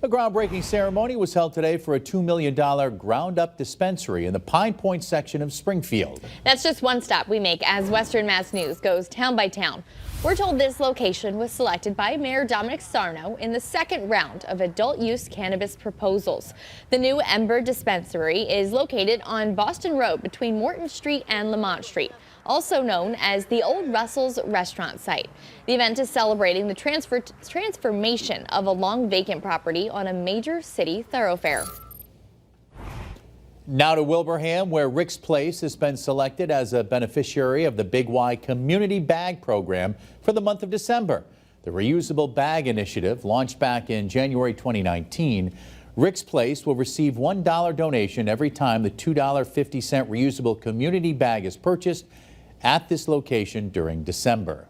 A groundbreaking ceremony was held today for a $2 million ground-up dispensary in the Pine Point section of Springfield. That's just one stop we make as Western Mass News goes town by town. We're told this location was selected by Mayor Dominic Sarno in the second round of adult use cannabis proposals. The new EMBR Dispensary is located on Boston Road between Morton Street and Lamont Street, also known as the Old Russell's restaurant site. The event is celebrating the transformation of a long vacant property on a major city thoroughfare. Now to Wilbraham, where Rick's Place has been selected as a beneficiary of the Big Y Community Bag Program for the month of December. The reusable bag initiative launched back in January 2019. Rick's Place will receive $1 donation every time the $2.50 reusable community bag is purchased at this location during December.